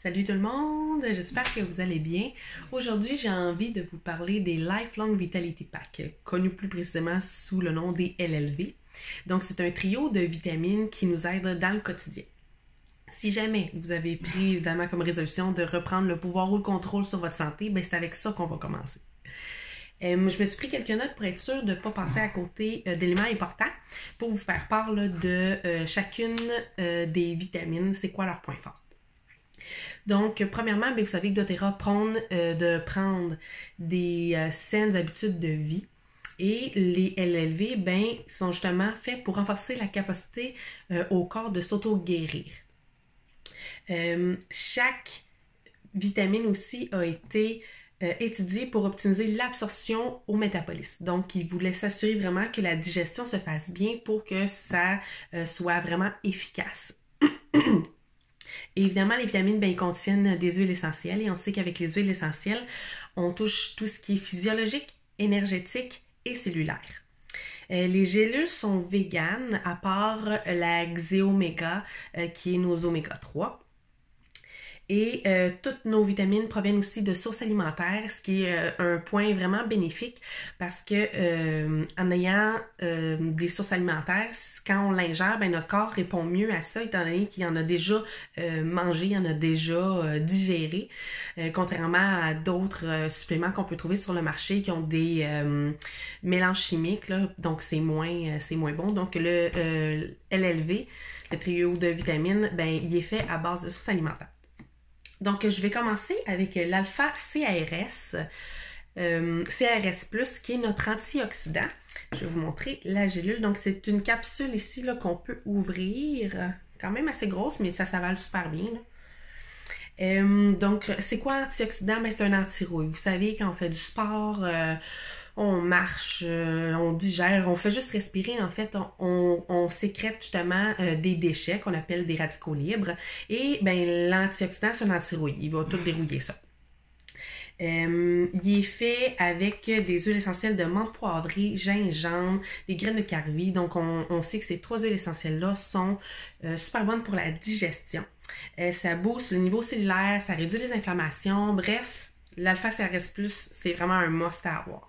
Salut tout le monde, j'espère que vous allez bien. Aujourd'hui, j'ai envie de vous parler des Lifelong Vitality Pack, connus plus précisément sous le nom des LLV. Donc, c'est un trio de vitamines qui nous aident dans le quotidien. Si jamais vous avez pris évidemment comme résolution de reprendre le pouvoir ou le contrôle sur votre santé, ben c'est avec ça qu'on va commencer. Je me suis pris quelques notes pour être sûre de ne pas passer à côté d'éléments importants pour vous faire part là, de chacune des vitamines, c'est quoi leur point fort. Donc, premièrement, bien, vous savez que doTERRA prône de prendre des saines habitudes de vie. Et les LLV, ben, sont justement faits pour renforcer la capacité au corps de s'auto-guérir. Chaque vitamine aussi a été étudiée pour optimiser l'absorption au métabolisme. Donc, il voulait s'assurer vraiment que la digestion se fasse bien pour que ça soit vraiment efficace. Et évidemment, les vitamines, ben, ils contiennent des huiles essentielles et on sait qu'avec les huiles essentielles, on touche tout ce qui est physiologique, énergétique et cellulaire. Les gélules sont véganes à part la Xéoméga qui est nos oméga 3. Et toutes nos vitamines proviennent aussi de sources alimentaires, ce qui est un point vraiment bénéfique parce que en ayant des sources alimentaires, quand on l'ingère, ben, notre corps répond mieux à ça étant donné qu'il en a déjà mangé, il en a déjà digéré, contrairement à d'autres suppléments qu'on peut trouver sur le marché qui ont des mélanges chimiques, là, donc c'est moins bon. Donc le LLV, le trio de vitamines, ben, il est fait à base de sources alimentaires. Donc, je vais commencer avec l'alpha-CRS, CRS+, qui est notre antioxydant. Je vais vous montrer la gélule. Donc, c'est une capsule ici là, qu'on peut ouvrir, quand même assez grosse, mais ça s'avale super bien. Donc, c'est quoi antioxydant? Ben, c'est un anti-rouille. Vous savez, quand on fait du sport, on marche, on digère, on fait juste respirer, en fait, on sécrète justement des déchets qu'on appelle des radicaux libres. Et ben l'antioxydant, c'est un anti-rouille. Il va tout dérouiller ça. Il est fait avec des huiles essentielles de menthe poivrée, gingembre, des graines de carvi. Donc, on sait que ces trois huiles essentielles-là sont super bonnes pour la digestion. Ça booste le niveau cellulaire, ça réduit les inflammations. Bref, l'alpha-CRS+, c'est vraiment un must à avoir.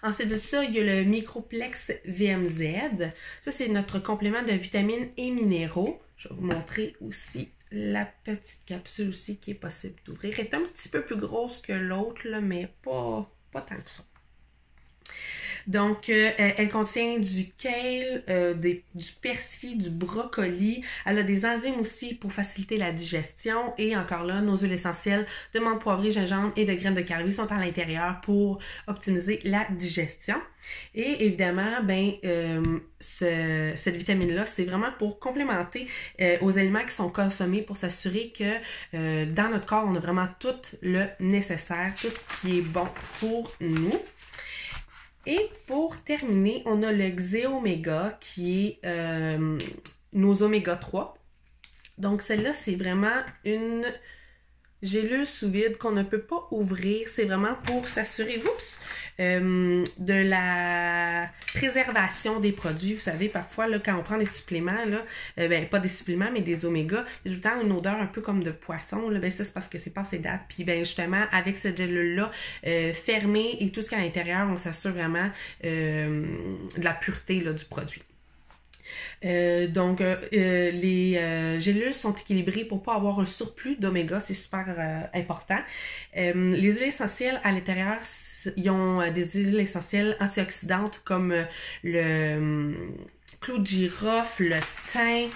Ensuite de ça, il y a le Microplex VMZ. Ça, c'est notre complément de vitamines et minéraux. Je vais vous montrer aussi la petite capsule aussi qui est possible d'ouvrir. Elle est un petit peu plus grosse que l'autre, mais pas tant que ça. Donc, elle contient du kale, du persil, du brocoli. Elle a des enzymes aussi pour faciliter la digestion. Et encore là, nos huiles essentielles de menthe poivrée, gingembre et de graines de carvi sont à l'intérieur pour optimiser la digestion. Et évidemment, ben, cette vitamine-là, c'est vraiment pour complémenter aux aliments qui sont consommés pour s'assurer que dans notre corps, on a vraiment tout le nécessaire, tout ce qui est bon pour nous. Et pour terminer, on a le Xéoméga qui est nos oméga 3. Donc celle-là, c'est vraiment une gélule sous vide qu'on ne peut pas ouvrir. C'est vraiment pour s'assurer de la préservation des produits. Vous savez, parfois, là, quand on prend des suppléments, là, ben, pas des suppléments, mais des oméga, il y a tout le temps une odeur un peu comme de poisson. Là, ben, ça, c'est parce que c'est passé date. Puis, ben, justement, avec cette gélule-là, fermée et tout ce qu'il y a à l'intérieur, on s'assure vraiment de la pureté là, du produit. Donc, les gélules sont équilibrées pour pas avoir un surplus d'oméga, c'est super important. Les huiles essentielles à l'intérieur, ils ont des huiles essentielles antioxydantes comme le clou de girofle, le thym,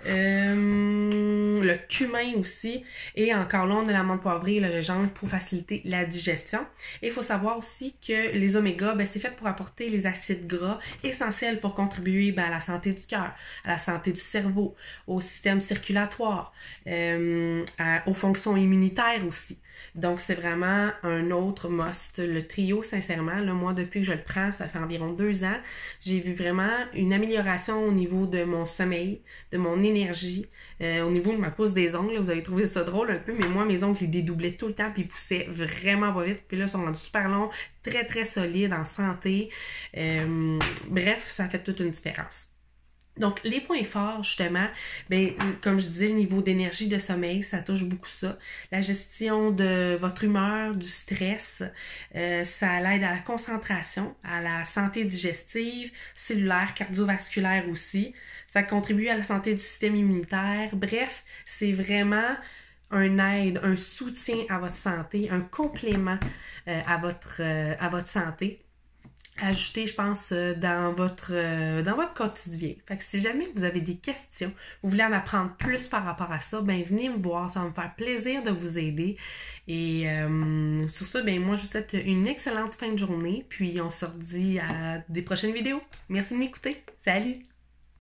le cumin aussi, et encore là on a la menthe poivrée et le gingembre pour faciliter la digestion. Et il faut savoir aussi que les oméga, ben, c'est fait pour apporter les acides gras essentiels pour contribuer ben, à la santé du cœur, à la santé du cerveau, au système circulatoire, aux fonctions immunitaires aussi. Donc c'est vraiment un autre must. Le trio, sincèrement, là, moi depuis que je le prends, ça fait environ 2 ans, j'ai vu vraiment une amélioration au niveau de mon sommeil, de mon énergie, au niveau de ma pousse des ongles. Là, vous avez trouvé ça drôle un peu, mais moi mes ongles ils dédoublaient tout le temps puis ils poussaient vraiment pas vite. Puis là ils sont rendus super longs, très très solides, en santé. Bref, ça fait toute une différence. Donc, les points forts, justement, ben, comme je disais, le niveau d'énergie, de sommeil, ça touche beaucoup ça. La gestion de votre humeur, du stress, ça l'aide à la concentration, à la santé digestive, cellulaire, cardiovasculaire aussi. Ça contribue à la santé du système immunitaire. Bref, c'est vraiment un aide, un soutien à votre santé, un complément à votre santé. Ajouter, je pense, dans votre quotidien. Fait que si jamais vous avez des questions, vous voulez en apprendre plus par rapport à ça, ben venez me voir, ça va me faire plaisir de vous aider. Et sur ça, ben moi je vous souhaite une excellente fin de journée, puis on se redit à des prochaines vidéos. Merci de m'écouter. Salut!